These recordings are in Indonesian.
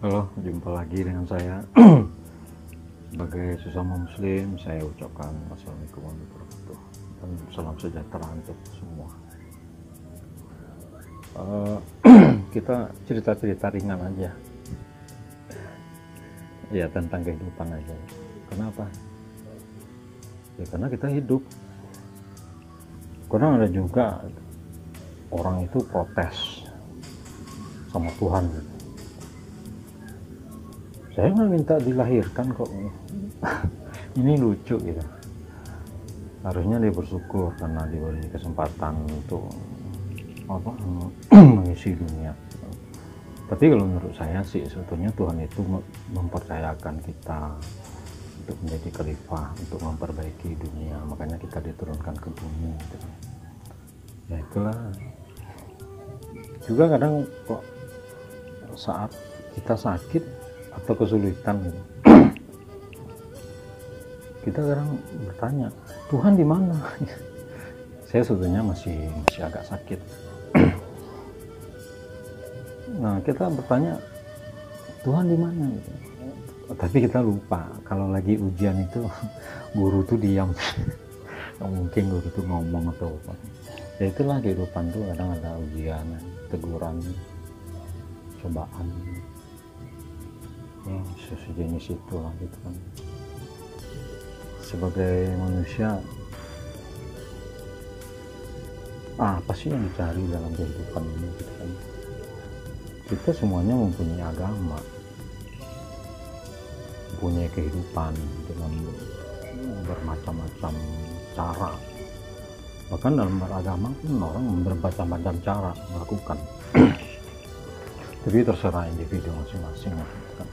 Halo, jumpa lagi dengan saya. Sebagai sesama muslim, saya ucapkan Assalamualaikum warahmatullahi wabarakatuh dan salam sejahtera untuk semua. Kita cerita-cerita ringan aja ya, tentang kehidupan aja. Kenapa? Ya karena kita hidup. Kadang ada juga orang itu protes sama Tuhan. Saya nggak minta dilahirkan kok. Ini lucu gitu. Harusnya dia bersyukur karena diberi kesempatan untuk mengisi dunia. Tapi kalau menurut saya sih sebetulnya Tuhan itu mempercayakan kita untuk menjadi khalifah, untuk memperbaiki dunia. Makanya kita diturunkan ke bumi gitu. Ya itulah. Juga kadang kok saat kita sakit atau kesulitan gitu, kita kadang bertanya, Tuhan di mana? Saya sebetulnya masih agak sakit. Nah, kita bertanya, Tuhan di mana gitu. Tapi kita lupa kalau lagi ujian itu guru tuh diam. Nggak mungkin guru tuh ngomong atau apa. Ya itulah kehidupan tuh, kadang ada ujian, teguran, cobaan. Ya, sejenis itu lah gitu kan. Sebagai manusia, apa sih yang dicari dalam kehidupan ini gitu kan? Kita semuanya mempunyai agama, mempunyai kehidupan dengan bermacam-macam cara. Bahkan dalam beragama pun orang bermacam-macam cara melakukan. Tapi terserah individu masing-masing kan.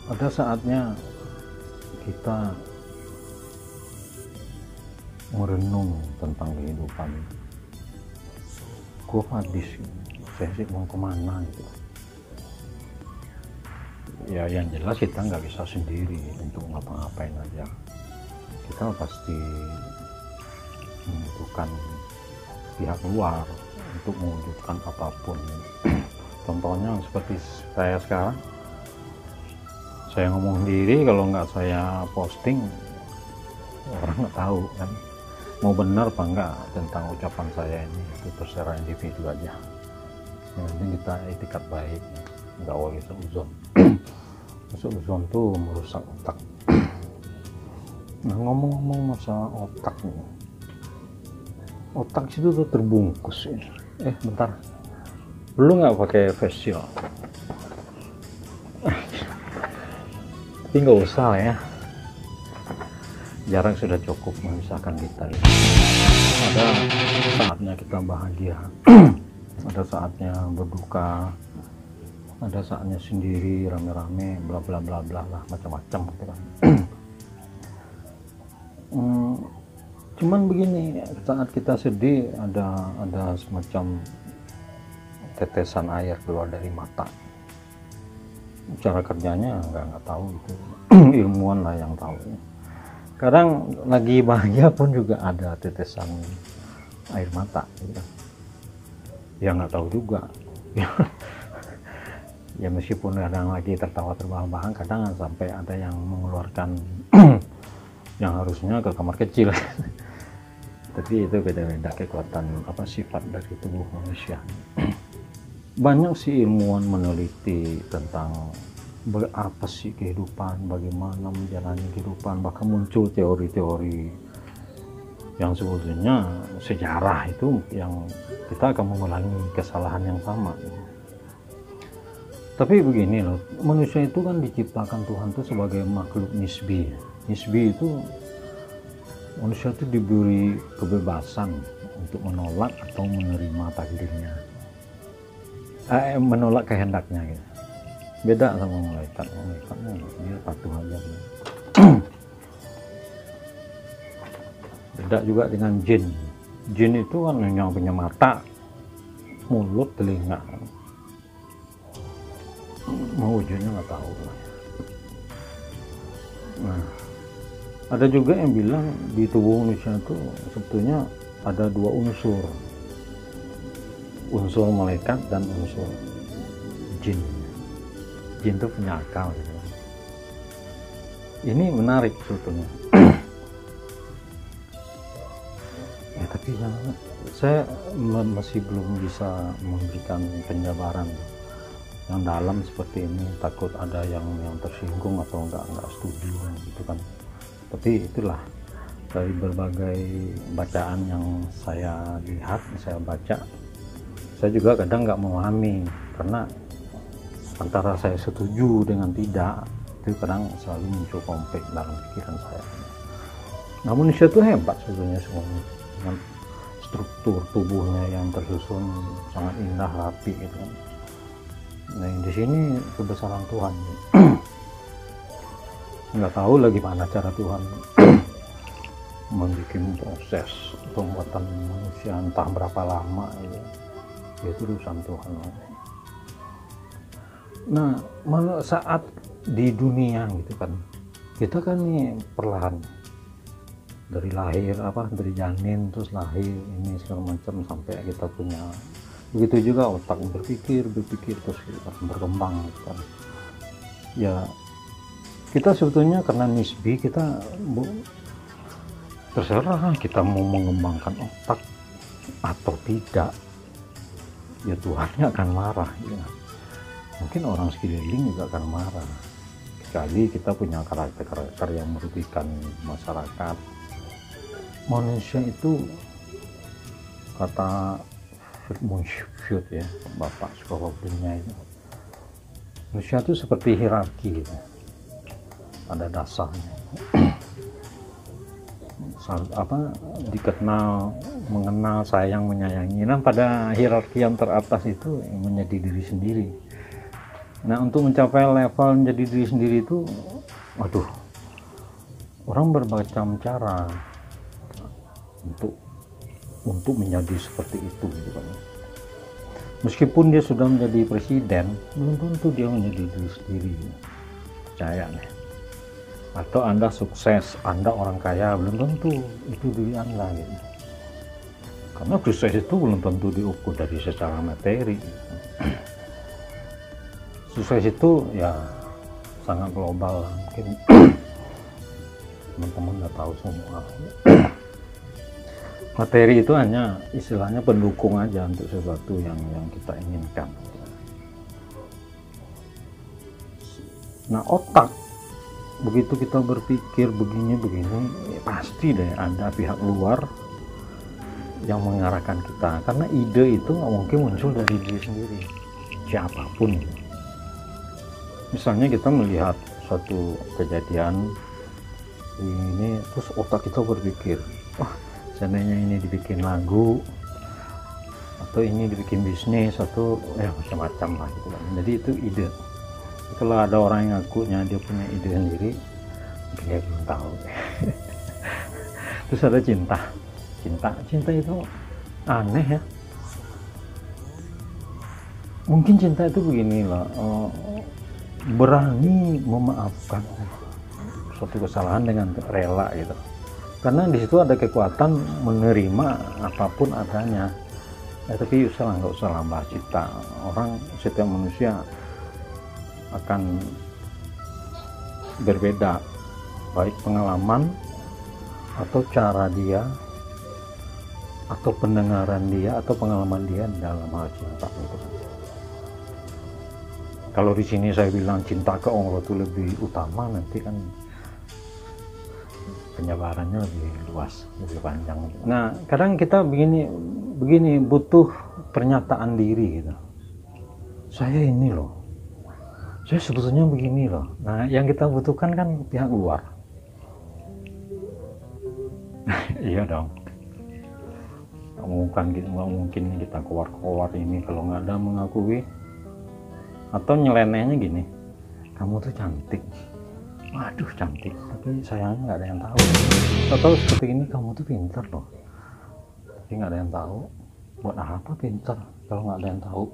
Ada saatnya kita merenung tentang kehidupan. Kok habis, saya sih mau kemana gitu. Ya yang jelas kita nggak bisa sendiri untuk ngapa-ngapain aja. Kita pasti membutuhkan pihak luar untuk mewujudkan apapun. Contohnya seperti saya sekarang. Saya ngomong sendiri, kalau nggak saya posting orang nggak tahu kan mau benar apa enggak tentang ucapan saya ini. Itu terserah individu aja. Yang penting kita etikat baik, nggak boleh seuzon. Seuzon tuh merusak otak. Nah, ngomong-ngomong masalah otak nih, otak itu tuh terbungkus ini. Bentar, lu nggak pakai face shield? Tapi nggak usah lah ya, jarak sudah cukup memisahkan kita. Ada saatnya kita bahagia, ada saatnya berduka, ada saatnya sendiri rame-rame, bla bla bla bla lah, macam-macam gitu kan. Cuman begini, saat kita sedih ada semacam tetesan air keluar dari mata. Cara kerjanya nggak tahu, itu ilmuwan lah yang tahu. Kadang lagi bahagia pun juga ada tetesan air mata gitu. Ya nggak tahu juga. Ya meskipun kadang lagi tertawa terbahak-bahak, kadang sampai ada yang mengeluarkan yang harusnya ke kamar kecil. Tapi itu beda-beda kekuatan sifat dari tubuh manusia. Banyak sih ilmuwan meneliti tentang apa sih kehidupan, bagaimana menjalani kehidupan, bahkan muncul teori-teori yang sebetulnya sejarah itu yang kita akan mengulangi kesalahan yang sama. Tapi begini loh, manusia itu kan diciptakan Tuhan itu sebagai makhluk nisbi. Nisbi itu manusia itu diberi kebebasan untuk menolak atau menerima takdirnya. Menolak kehendaknya gitu. Beda sama malaikat dia patuh aja gitu. Beda juga dengan jin. Jin itu kan yang punya mata, mulut, telinga. Mau wujudnya nggak tahu. Nah, ada juga yang bilang di tubuh manusia itu sebetulnya ada dua unsur malaikat dan unsur jin. Jin itu punya akal gitu. Ini menarik sebetulnya. Ya tapi saya masih belum bisa memberikan penjabaran yang dalam seperti ini, takut ada yang tersinggung atau nggak setuju gitu kan. Tapi itulah dari berbagai bacaan yang saya lihat, saya baca, saya juga kadang nggak memahami, karena antara saya setuju dengan tidak itu kadang selalu muncul konflik dalam pikiran saya. Nah, manusia itu hebat sebetulnya semuanya, dengan struktur tubuhnya yang tersusun sangat indah, rapi gitu kan. Nah, di sini kebesaran Tuhan. Nggak tahu lagi mana cara Tuhan membuat proses pembuatan manusia entah berapa lama gitu. Itu urusan Tuhan. Nah, saat di dunia gitu kan, kita kan nih perlahan dari lahir dari janin terus lahir ini segala macam sampai kita punya, begitu juga otak berpikir terus kita berkembang gitu kan. Ya kita sebetulnya karena nisbi, kita terserah kita mau mengembangkan otak atau tidak, ya Tuhannya akan marah ya. Mungkin orang sekeliling juga akan marah sekali kita punya karakter yang merugikan masyarakat. Manusia itu, kata Munshut ya, bapak psikologinya itu, manusia itu seperti hierarki gitu, pada dasarnya. Dikenal, mengenal, sayang, menyayangi. Nah, pada hierarki yang teratas itu menjadi diri sendiri. Nah, untuk mencapai level menjadi diri sendiri itu, waduh, orang bermacam cara untuk menjadi seperti itu gitu kan. Meskipun dia sudah menjadi presiden, belum tentu dia menjadi diri sendiri, percaya nih. Atau Anda sukses, Anda orang kaya, belum tentu itu diri Anda gitu. Karena sukses itu belum tentu diukur dari secara materi. Sukses itu ya sangat global, mungkin teman-teman nggak tahu semua. Materi itu hanya istilahnya pendukung aja untuk sesuatu yang kita inginkan. Nah, otak, begitu kita berpikir begini ya pasti deh ada pihak luar yang mengarahkan kita, karena ide itu nggak mungkin muncul dari diri sendiri, siapapun. Misalnya kita melihat suatu kejadian ini, terus otak kita berpikir, wah seandainya ini dibikin lagu atau ini dibikin bisnis atau macam-macam lah gitu kan. Jadi itu ide. Kalau ada orang yang ngakunya dia punya ide sendiri, dia belum tahu. Terus ada cinta itu aneh ya. Mungkin cinta itu begini lah, berani memaafkan suatu kesalahan dengan rela gitu, karena di situ ada kekuatan menerima apapun adanya. Tapi nggak usah bahas cinta. Setiap manusia akan berbeda, baik pengalaman atau cara dia atau pendengaran dia atau pengalaman dia dalam hal cinta itu. Kalau di sini saya bilang cinta ke Allah itu lebih utama, nanti kan penyebarannya lebih luas, lebih panjang. Nah, kadang kita begini butuh pernyataan diri gitu. Saya ini loh, saya sebetulnya begini loh. Nah, yang kita butuhkan kan pihak luar. Iya dong. Nggak mungkin kita keluar ini kalau nggak ada mengakui. Atau nyelenehnya gini, kamu tuh cantik, waduh cantik, tapi sayangnya nggak ada yang tahu. Atau seperti ini, kamu tuh pintar loh, tapi nggak ada yang tahu. Buat apa pintar kalau nggak ada yang tahu?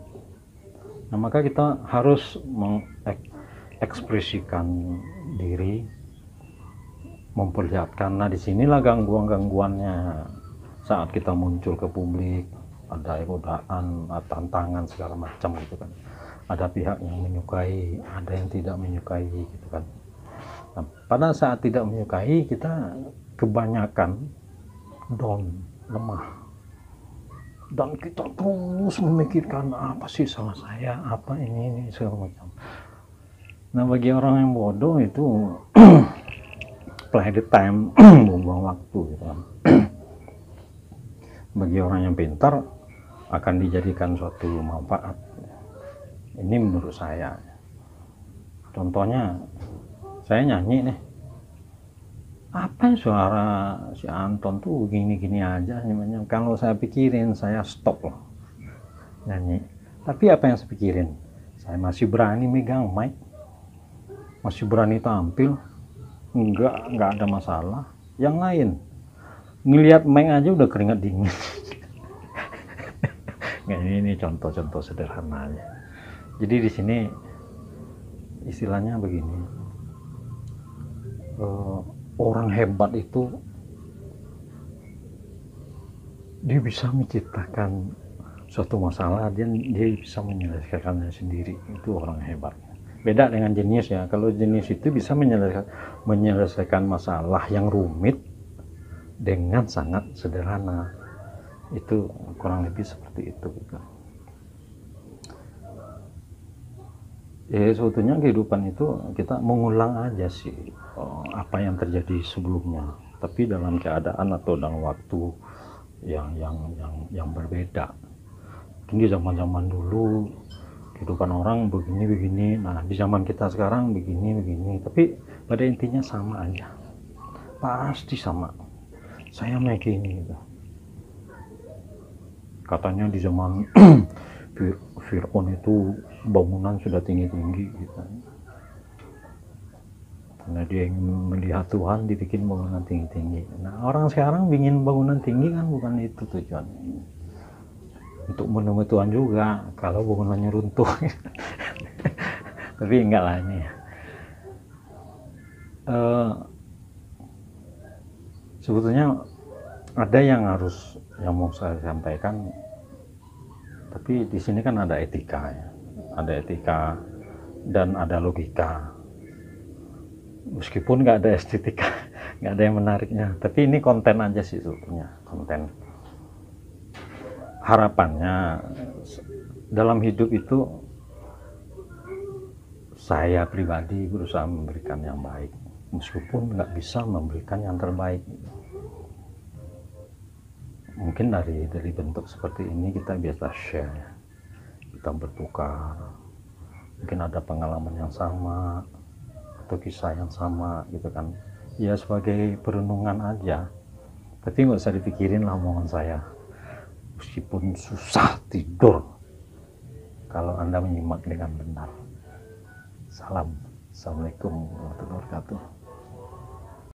Nah, maka kita harus mengekspresikan diri, memperlihatkan. Nah, disinilah gangguannya saat kita muncul ke publik, ada godaan, tantangan segala macam gitu kan. ada pihak yang menyukai, ada yang tidak menyukai gitu kan. Nah, pada saat tidak menyukai, kita kebanyakan down, lemah, dan kita terus memikirkan apa sih salah saya, apa ini segala macam. Nah, bagi orang yang bodoh itu play the time, buang waktu gitu kan. Bagi orang yang pintar akan dijadikan suatu manfaat. Ini menurut saya. Contohnya, saya nyanyi nih, apa suara si Anton tuh gini-gini aja namanya. Kalau saya pikirin, saya stop loh nyanyi. Tapi apa yang saya pikirin? Saya masih berani megang mic, masih berani tampil, nggak ada masalah. Yang lain ngelihat mic aja udah keringat dingin. Nah, ini contoh-contoh sederhana aja. Jadi di sini istilahnya begini, orang hebat itu dia bisa menciptakan suatu masalah, dia bisa menyelesaikannya sendiri. Itu orang hebat. Beda dengan jenius ya. Kalau jenius itu bisa menyelesaikan masalah yang rumit dengan sangat sederhana. Itu kurang lebih seperti itu gitu. Ya sebetulnya kehidupan itu kita mengulang aja sih apa yang terjadi sebelumnya, tapi dalam keadaan atau dalam waktu yang berbeda. Mungkin di zaman dulu kehidupan orang begini, nah di zaman kita sekarang begini, tapi pada intinya sama aja, pasti sama. Saya meyakini gitu. Katanya di zaman Fir'aun itu bangunan sudah tinggi-tinggi gitu. Karena dia ingin melihat Tuhan, dibikin bangunan tinggi-tinggi. Nah, orang sekarang ingin bangunan tinggi kan bukan itu tujuannya. Untuk menemui Tuhan juga, kalau bangunannya runtuh. Tapi enggak lah ini. Sebetulnya ada yang mau saya sampaikan. Tapi di sini kan ada etika ya. Ada etika dan ada logika. Meskipun nggak ada estetika, nggak ada yang menariknya. Tapi ini konten aja sih sebetulnya, konten. Harapannya dalam hidup itu saya pribadi berusaha memberikan yang baik. Meskipun nggak bisa memberikan yang terbaik. Mungkin dari bentuk seperti ini kita biasa share, kita bertukar, mungkin ada pengalaman yang sama atau kisah yang sama gitu kan ya, sebagai perenungan aja. Tapi nggak usah dipikirin lah omongan saya, meskipun susah tidur kalau Anda menyimak dengan benar. Assalamualaikum warahmatullahi wabarakatuh.